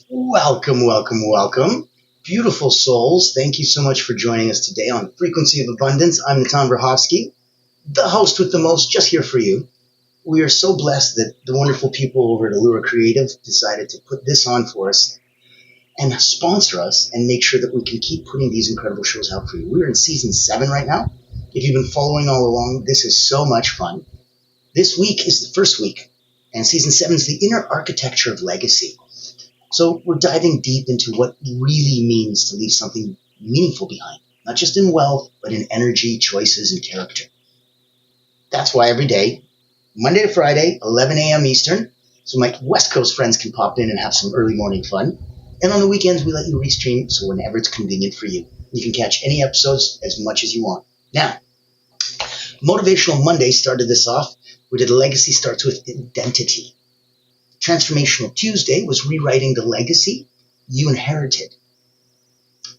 Welcome, welcome, welcome. Beautiful souls, thank you so much for joining us today on Frequency of Abundance. I'm Natan Verhovsky, the host with the most, just here for you. We are so blessed that the wonderful people over at Allura Creative decided to put this on for us and sponsor us and make sure that we can keep putting these incredible shows out for you. We're in season 7 right now. If you've been following all along, this is so much fun. This week is the first week, and season 7 is the inner architecture of legacy. So we're diving deep into what really means to leave something meaningful behind, not just in wealth, but in energy, choices, and character. That's why every day, Monday to Friday, 11 a.m. Eastern, so my West Coast friends can pop in and have some early morning fun. And on the weekends, we let you restream, so whenever it's convenient for you, you can catch any episodes as much as you want. Now, Motivational Monday started this off. We did Legacy Starts with Identity. Transformational Tuesday was rewriting the legacy you inherited.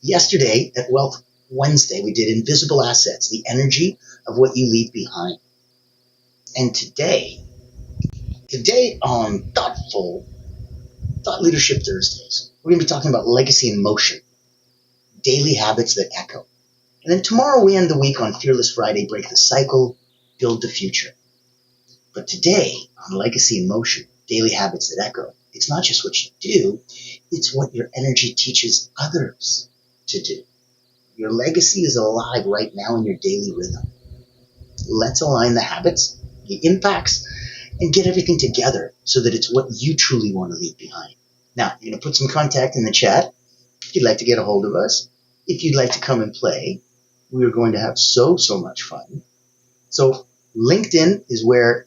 Yesterday at Wealth Wednesday, we did Invisible Assets, the energy of what you leave behind. And today on Thought Leadership Thursdays, we're going to be talking about legacy in motion, daily habits that echo. And then tomorrow we end the week on Fearless Friday, break the cycle, build the future. But today on Legacy in Motion, daily habits that echo, it's not just what you do, it's what your energy teaches others to do. Your legacy is alive right now in your daily rhythm. Let's align the habits, the impacts, and get everything together so that it's what you truly want to leave behind. Now, I'm going to put some contact in the chat if you'd like to get a hold of us, if you'd like to come and play. We are going to have so much fun. So LinkedIn is where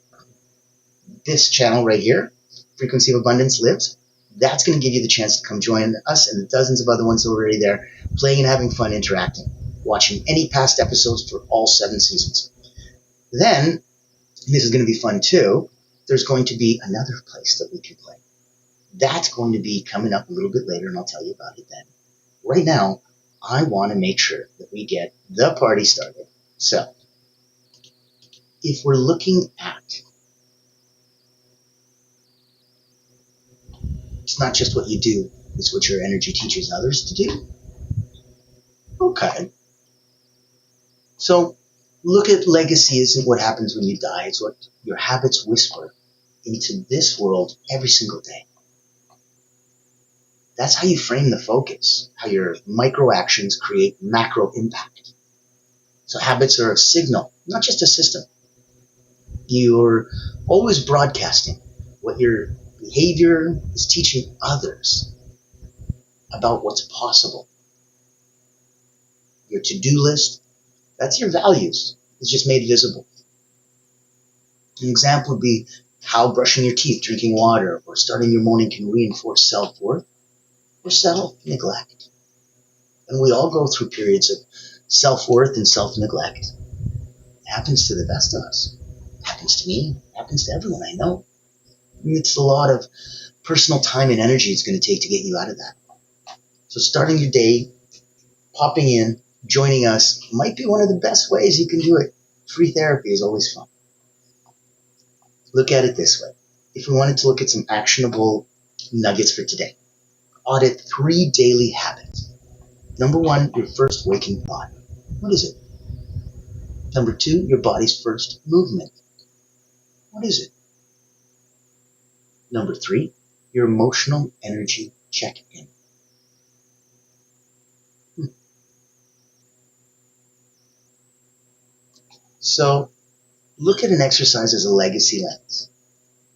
this channel right here, Frequency of Abundance, lives. That's going to give you the chance to come join us and the dozens of other ones already there, playing and having fun, interacting, watching any past episodes for all 7 seasons. Then, this is going to be fun too, there's going to be another place that we can play. That's going to be coming up a little bit later, and I'll tell you about it then. Right now, I want to make sure that we get the party started. So, if we're looking at, it's not just what you do, it's what your energy teaches others to do. Okay. So, look at legacy isn't what happens when you die, it's what your habits whisper into this world every single day. That's how you frame the focus, how your micro actions create macro impact. So habits are a signal, not just a system. You're always broadcasting what your behavior is teaching others about what's possible. Your to-do list, that's your values. It's just made visible. An example would be how brushing your teeth, drinking water, or starting your morning can reinforce self-worth or self-neglect. And we all go through periods of self-worth and self-neglect. It happens to the best of us. It happens to me. It happens to everyone I know. It's a lot of personal time and energy it's going to take to get you out of that. So starting your day, popping in, joining us might be one of the best ways you can do it. Free therapy is always fun. Look at it this way. If we wanted to look at some actionable nuggets for today, audit 3 daily habits. Number 1, your first waking thought. What is it? Number 2, your body's first movement. What is it? Number 3, your emotional energy check-in. So look at an exercise as a legacy lens.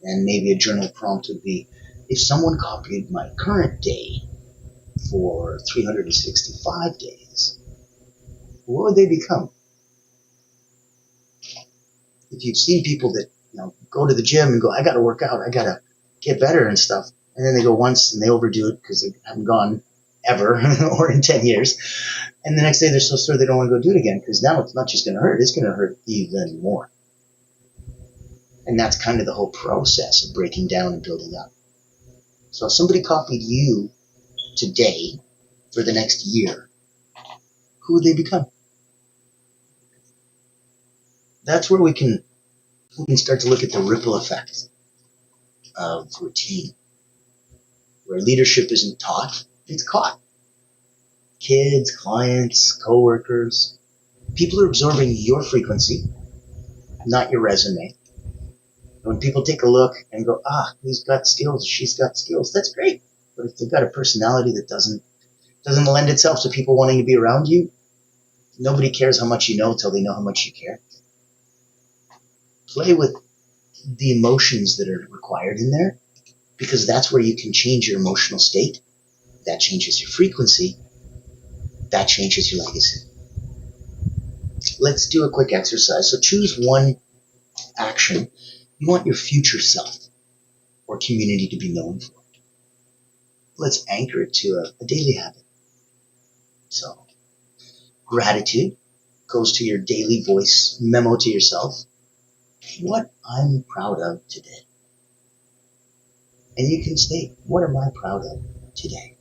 And maybe a journal prompt would be, if someone copied my current day for 365 days, what would they become? If you've seen people that go to the gym and go, I got to work out, I got to get better and stuff, and then they go once and they overdo it because they haven't gone ever or in 10 years, and the next day they're so sore they don't want to go do it again because now it's not just going to hurt, it's going to hurt even more. And that's kind of the whole process of breaking down and building up. So if somebody copied you today for the next year, who would they become? That's where we can start to look at the ripple effect of routine. where leadership isn't taught, it's caught. Kids, clients, coworkers, people are absorbing your frequency, not your resume. When people take a look and go, he's got skills, she's got skills, that's great. But if they've got a personality that doesn't lend itself to people wanting to be around you, nobody cares how much you know till they know how much you care. Play with the emotions that are required in there, because that's where you can change your emotional state. That changes your frequency. That changes your legacy. Let's do a quick exercise. So choose one action you want your future self or community to be known for. Let's anchor it to a daily habit. So gratitude goes to your daily voice memo to yourself. What I'm proud of today. And you can state, what am I proud of today?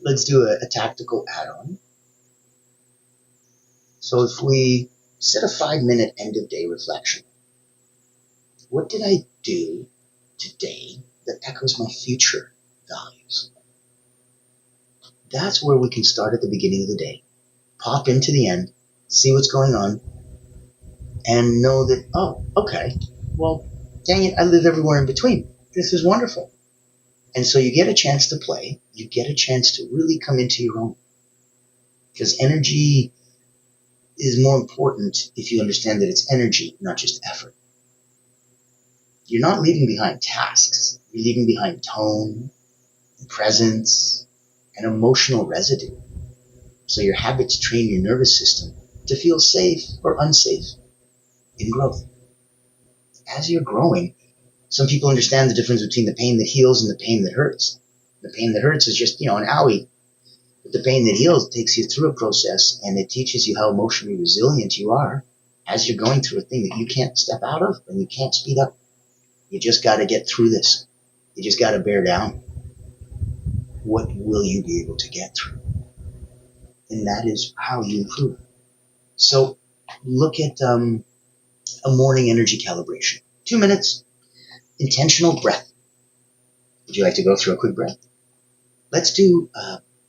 Let's do a tactical add-on. So if we set a 5-minute end of day reflection, what did I do today that echoes my future values? That's where we can start at the beginning of the day, pop into the end, see what's going on, and know that, okay, well, dang it, I live everywhere in between. This is wonderful. And so you get a chance to play, you get a chance to really come into your own. Because energy is more important if you understand that it's energy, not just effort. You're not leaving behind tasks. You're leaving behind tone, presence, and emotional residue. So your habits train your nervous system to feel safe or unsafe in growth. As you're growing, some people understand the difference between the pain that heals and the pain that hurts. The pain that hurts is just, an owie. But the pain that heals takes you through a process, and it teaches you how emotionally resilient you are as you're going through a thing that you can't step out of and you can't speed up. You just got to get through this. You just got to bear down. What will you be able to get through? And that is how you improve. So look at a morning energy calibration. 2 minutes, intentional breath. Would you like to go through a quick breath? Let's do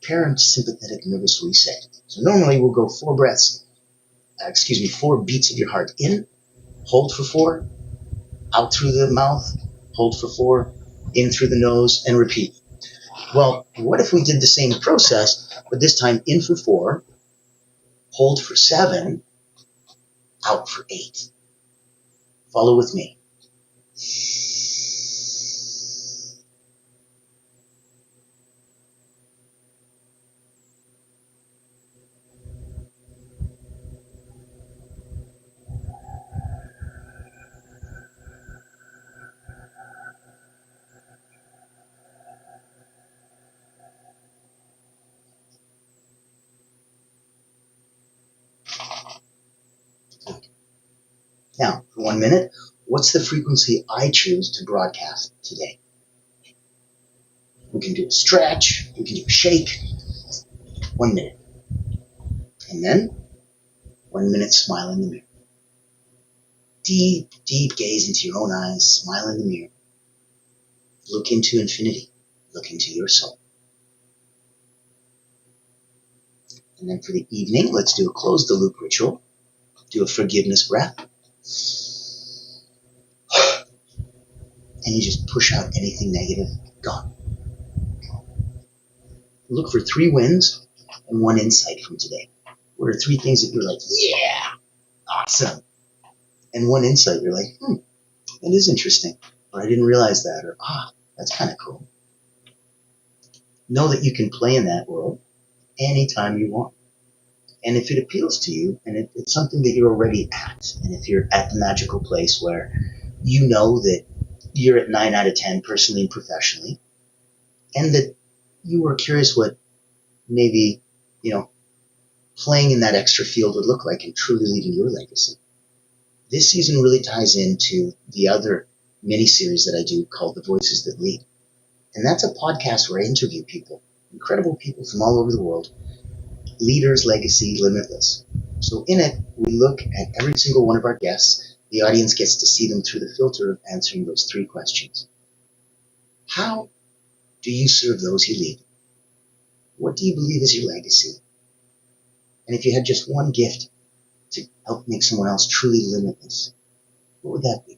parasympathetic nervous reset. So normally we'll go 4 beats of your heart in, hold for 4, out through the mouth, hold for 4, in through the nose, and repeat. Well, what if we did the same process, but this time in for 4, hold for 7, out for 8. Follow with me. Now, for 1 minute, what's the frequency I choose to broadcast today? We can do a stretch, we can do a shake. 1 minute. And then, 1 minute, smile in the mirror. Deep, deep gaze into your own eyes, smile in the mirror. Look into infinity. Look into your soul. And then for the evening, let's do a close the loop ritual. Do a forgiveness breath. And you just push out anything negative. Gone. Look for 3 wins and 1 insight from today. What are 3 things that you're like, yeah, awesome. And 1 insight, you're like, that is interesting. Or I didn't realize that. Or, that's kind of cool. Know that you can play in that world anytime you want. And if it appeals to you, and it's something that you're already at, and if you're at the magical place where you know that you're at 9 out of 10 personally and professionally, and that you were curious what maybe, playing in that extra field would look like and truly leaving your legacy. This season really ties into the other mini-series that I do called The Voices That Lead. And that's a podcast where I interview people, incredible people from all over the world, leaders, legacy, limitless. So in it, we look at every single one of our guests The audience gets to see them through the filter of answering those 3 questions. How do you serve those you lead? What do you believe is your legacy? And if you had just one gift to help make someone else truly limitless, what would that be?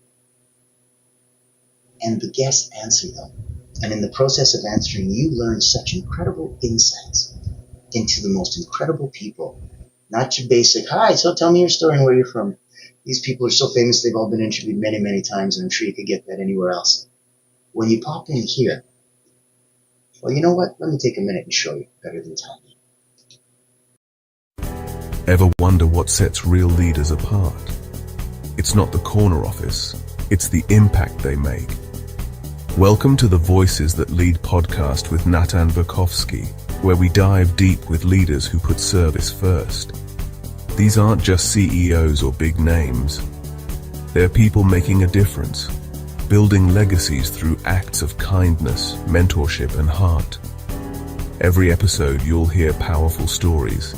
And the guests answer them. And in the process of answering, you learn such incredible insights into the most incredible people. Not your basic, hi, so tell me your story and where you're from. These people are so famous, they've all been interviewed many, many times, and I'm sure you could get that anywhere else. When you pop in here, well, you know what? Let me take a minute and show you better than telling you. Ever wonder what sets real leaders apart? It's not the corner office, it's the impact they make. Welcome to the Voices That Lead podcast with Natan Verkovsky, where we dive deep with leaders who put service first. These aren't just CEOs or big names. They're people making a difference, building legacies through acts of kindness, mentorship, and heart. Every episode you'll hear powerful stories,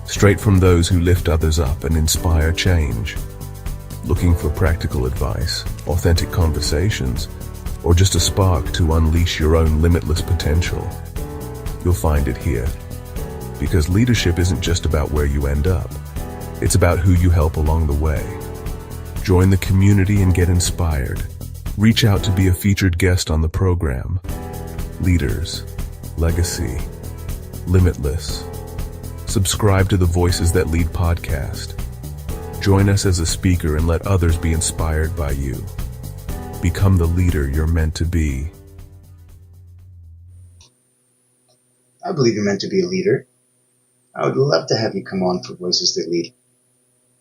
straight from those who lift others up and inspire change. Looking for practical advice, authentic conversations, or just a spark to unleash your own limitless potential? You'll find it here. Because leadership isn't just about where you end up, it's about who you help along the way. Join the community and get inspired. Reach out to be a featured guest on the program. Leaders, legacy, limitless. Subscribe to the Voices That Lead podcast. Join us as a speaker and let others be inspired by you. Become the leader you're meant to be. I believe you're meant to be a leader. I would love to have you come on for Voices That Lead.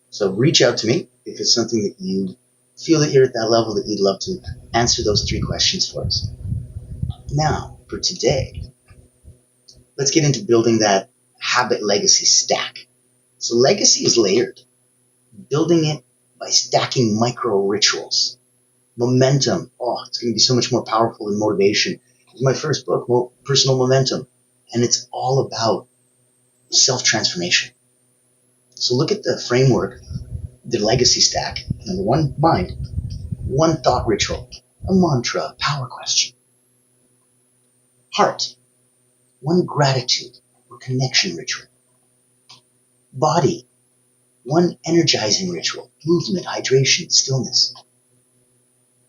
So reach out to me if it's something that you feel that you're at that level that you'd love to answer those 3 questions for us. Now, for today, let's get into building that habit legacy stack. So legacy is layered. Building it by stacking micro rituals. Momentum. Oh, it's going to be so much more powerful than motivation. It's my first book, Personal Momentum. And it's all about self-transformation. So look at the framework, the legacy stack. Number 1, mind. 1 thought ritual, a mantra, a power question. Heart. 1 gratitude or connection ritual. Body. 1 energizing ritual, movement, hydration, stillness.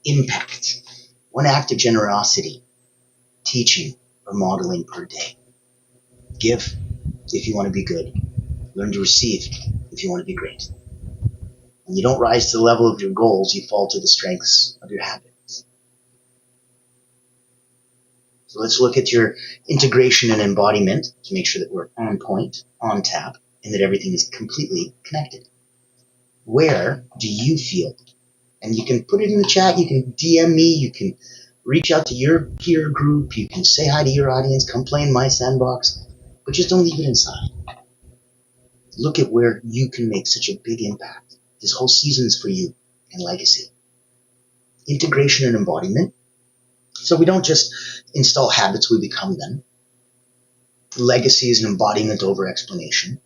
Impact. 1 act of generosity, teaching, or modeling per day. Give if you want to be good. Learn to receive if you want to be great. When you don't rise to the level of your goals, you fall to the strengths of your habits. So let's look at your integration and embodiment to make sure that we're on point, on tap, and that everything is completely connected. Where do you feel? And you can put it in the chat, you can DM me, you can reach out to your peer group, you can say hi to your audience, come play in my sandbox, but just don't leave it inside. Look at where you can make such a big impact. This whole season is for you and legacy. Integration and embodiment. So we don't just install habits, we become them. Legacy is an embodiment over explanation.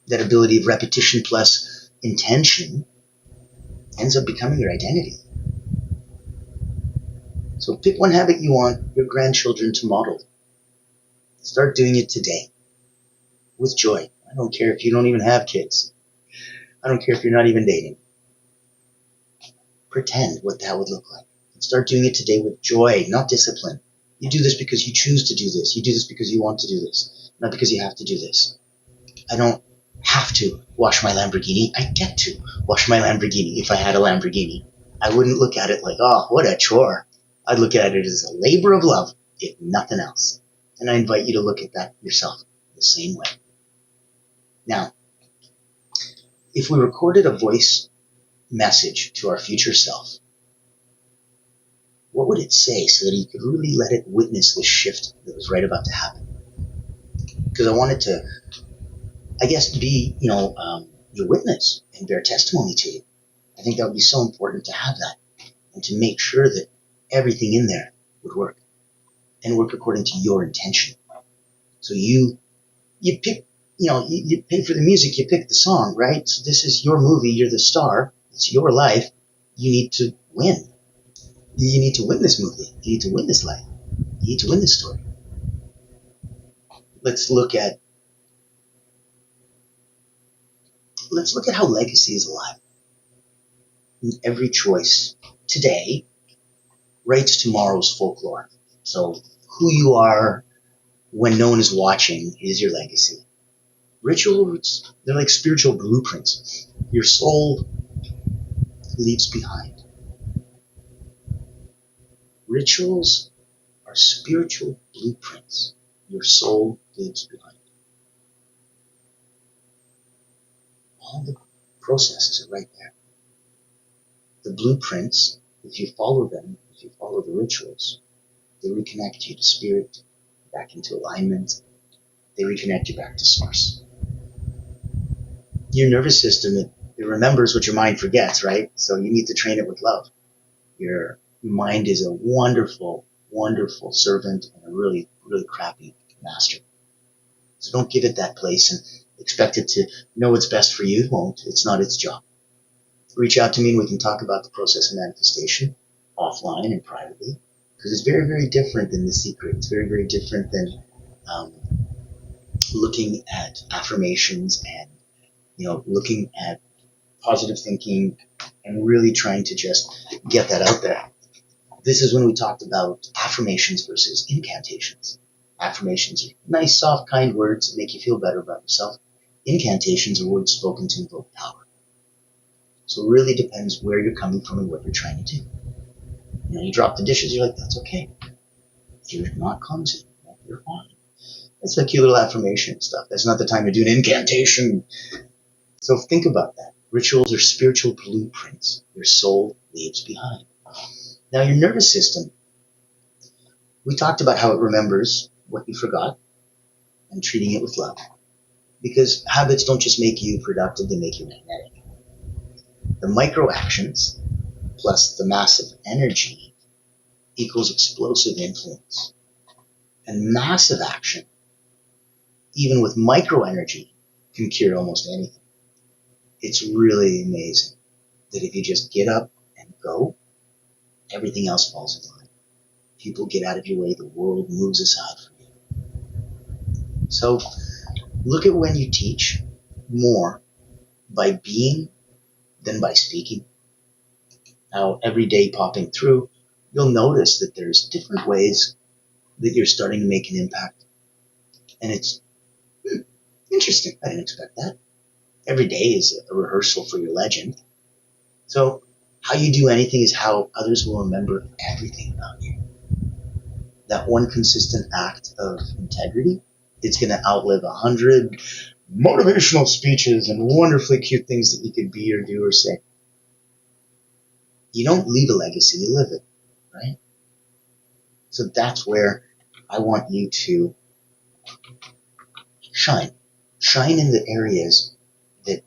That ability of repetition plus intention ends up becoming your identity. So pick 1 habit you want your grandchildren to model. Start doing it today with joy. I don't care if you don't even have kids. I don't care if you're not even dating. Pretend what that would look like. Start doing it today with joy, not discipline. You do this because you choose to do this. You do this because you want to do this, not because you have to do this. I don't have to wash my Lamborghini. I get to wash my Lamborghini. If I had a Lamborghini, I wouldn't look at it like, oh, what a chore. I'd look at it as a labor of love, if nothing else. And I invite you to look at that yourself the same way. Now, if we recorded a voice message to our future self, what would it say so that you could really let it witness this shift that was right about to happen? Because I wanted to, I guess, be, your witness and bear testimony to you. I think that would be so important to have that and to make sure that everything in there would work and work according to your intention. So you pick, you pay for the music, you pick the song, right? So this is your movie, you're the star, It's your life. You need to win. You need to win this movie. You need to win this life. You need to win this story. Let's look at how legacy is alive. In every choice today writes tomorrow's folklore. So who you are when no one is watching is your legacy. Rituals, they're like spiritual blueprints your soul leaves behind. Rituals are spiritual blueprints your soul leaves behind. All the processes are right there. The blueprints, if you follow them, if you follow the rituals, they reconnect you to spirit, back into alignment. They reconnect you back to source. Your nervous system, it remembers what your mind forgets, right? So you need to train it with love. Your mind is a wonderful, wonderful servant and a really, really crappy master. So don't give it that place and expect it to know what's best for you. It won't. It's not its job. Reach out to me and we can talk about the process of manifestation offline and privately, because it's very, very different than The Secret. It's very, very different than looking at affirmations and looking at positive thinking and really trying to just get that out there. This is when we talked about affirmations versus incantations. Affirmations are nice, soft, kind words that make you feel better about yourself. Incantations are words spoken to invoke power. So it really depends where you're coming from and what you're trying to do. You drop the dishes, you're like, that's okay. If you're not clumsy, you're fine. That's a cute little affirmation stuff. That's not the time to do an incantation. So think about that. Rituals are spiritual blueprints your soul leaves behind. Now, your nervous system, we talked about how it remembers what you forgot and treating it with love. Because habits don't just make you productive, they make you magnetic. The micro actions plus the massive energy equals explosive influence. And massive action, even with micro energy, can cure almost anything. It's really amazing that if you just get up and go, everything else falls in line. People get out of your way, the world moves aside for you. So look at when you teach more by being than by speaking. Now, every day popping through, you'll notice that there's different ways that you're starting to make an impact. And it's interesting. I didn't expect that. Every day is a rehearsal for your legend. So how you do anything is how others will remember everything about you. That one consistent act of integrity, it's going to outlive 100 motivational speeches and wonderfully cute things that you could be or do or say. You don't leave a legacy, you live it, right? So that's where I want you to shine. Shine in the areas that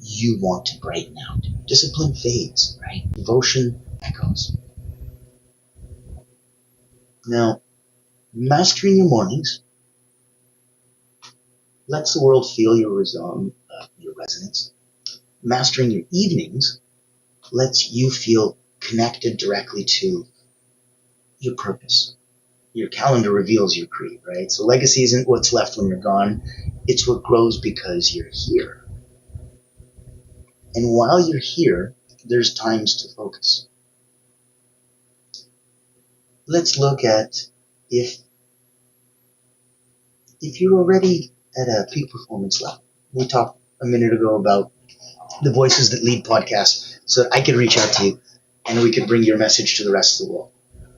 you want to brighten out. Discipline fades, right? Devotion echoes. Now, mastering your mornings lets the world feel your resonance. Mastering your evenings lets you feel connected directly to your purpose. Your calendar reveals your creed, right? So legacy isn't what's left when you're gone. It's what grows because you're here. And while you're here, there's times to focus. Let's look at if you're already at a peak performance level. We talked a minute ago about the Voices That Lead podcast so that I could reach out to you and we could bring your message to the rest of the world.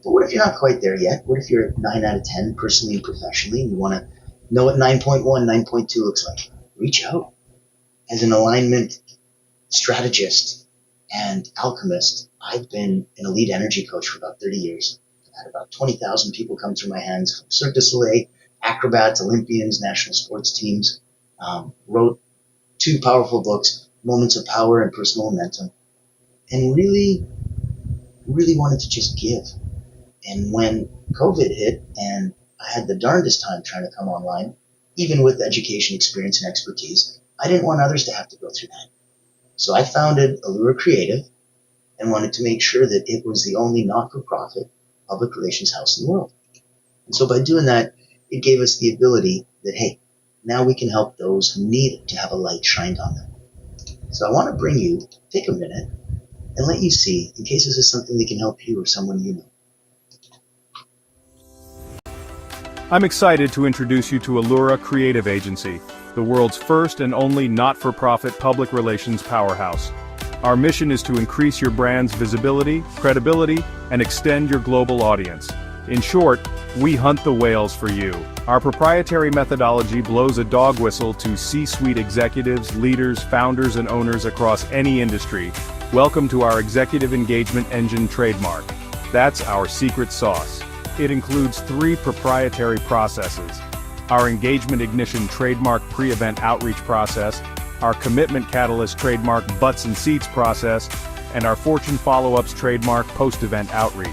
But what if you're not quite there yet? What if you're at 9 out of 10 personally and professionally and you want to know what 9.1, 9.2 looks like? Reach out. As an alignment strategist and alchemist, I've been an elite energy coach for about 30 years. I've had about 20,000 people come through my hands from Cirque du Soleil, acrobats, Olympians, national sports teams. Wrote 2 powerful books, Moments of Power and Personal Momentum, and really, really wanted to just give. And when COVID hit and I had the darndest time trying to come online, even with education, experience, and expertise, I didn't want others to have to go through that. So I founded Allura Creative and wanted to make sure that it was the only not-for-profit public relations house in the world. And so by doing that, it gave us the ability that, hey, now we can help those who need it to have a light shined on them. So I want to bring you, take a minute, and let you see, in case this is something that can help you or someone you know. I'm excited to introduce you to Allura Creative Agency, the world's first and only not-for-profit public relations powerhouse. Our mission is to increase your brand's visibility, credibility, and extend your global audience. In short, we hunt the whales for you. Our proprietary methodology blows a dog whistle to C-suite executives, leaders, founders, and owners across any industry. Welcome to our Executive Engagement Engine trademark. That's our secret sauce. It includes 3 proprietary processes: our Engagement Ignition trademark pre-event outreach process, our Commitment Catalyst trademark butts and seats process, and our Fortune Follow-ups trademark post-event outreach.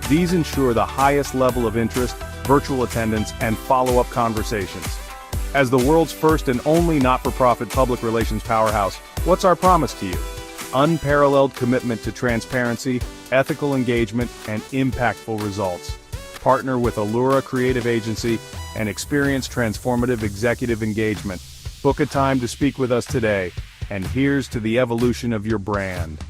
These ensure the highest level of interest, virtual attendance, and follow-up conversations. As the world's first and only not-for-profit public relations powerhouse, what's our promise to you? Unparalleled commitment to transparency, ethical engagement, and impactful results. Partner with Allura Creative Agency and experience transformative executive engagement. Book a time to speak with us today, and here's to the evolution of your brand.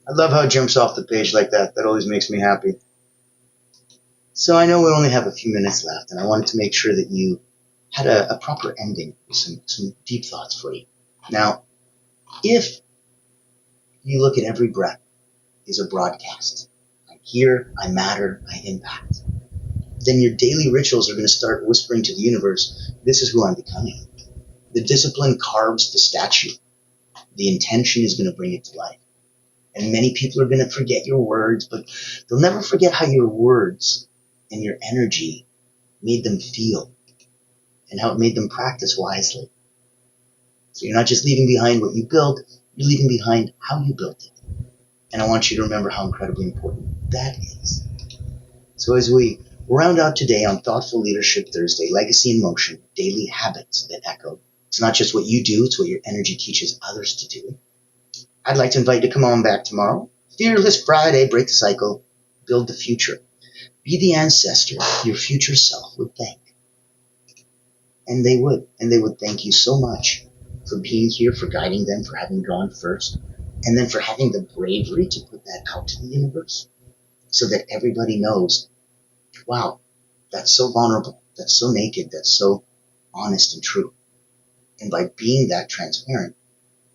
I love how it jumps off the page like that. That always makes me happy. So I know we only have a few minutes left, and I wanted to make sure that you had a proper ending with some deep thoughts for you. Now, if you look at every breath is a broadcast, I'm here, I matter, I impact, then your daily rituals are going to start whispering to the universe, this is who I'm becoming. The discipline carves the statue. The intention is going to bring it to life. And many people are going to forget your words, but they'll never forget how your words and your energy made them feel and how it made them practice wisely. So you're not just leaving behind what you built, you're leaving behind how you built it. And I want you to remember how incredibly important that is. So as we round out today on Thoughtful Leadership Thursday, Legacy in Motion, daily habits that echo. It's not just what you do, it's what your energy teaches others to do. I'd like to invite you to come on back tomorrow. Fearless Friday, break the cycle, build the future. Be the ancestor your future self would thank. And they would thank you so much for being here, for guiding them, for having gone first, and then for having the bravery to put that out to the universe so that everybody knows, wow, that's so vulnerable, that's so naked, that's so honest and true. And by being that transparent,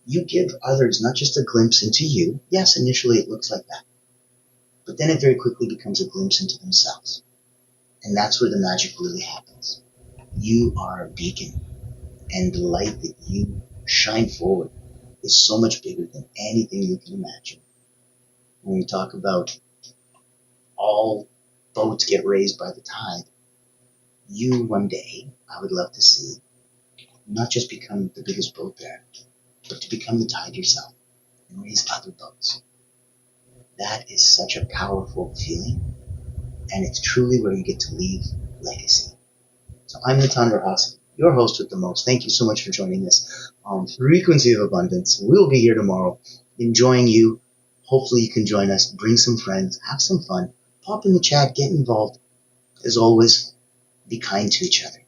you give others not just a glimpse into you. Yes, initially it looks like that, but then it very quickly becomes a glimpse into themselves. And that's where the magic really happens. You are a beacon, and the light that you shine forward is so much bigger than anything you can imagine. When we talk about all boats get raised by the tide, you one day, I would love to see, not just become the biggest boat there, but to become the tide yourself and raise other boats. That is such a powerful feeling, and it's truly where you get to leave legacy. So I'm Natandra Haas, your host with the most. Thank you so much for joining us on Frequency of Abundance. We'll be here tomorrow enjoying you. Hopefully you can join us, bring some friends, have some fun, pop in the chat, get involved. As always, be kind to each other.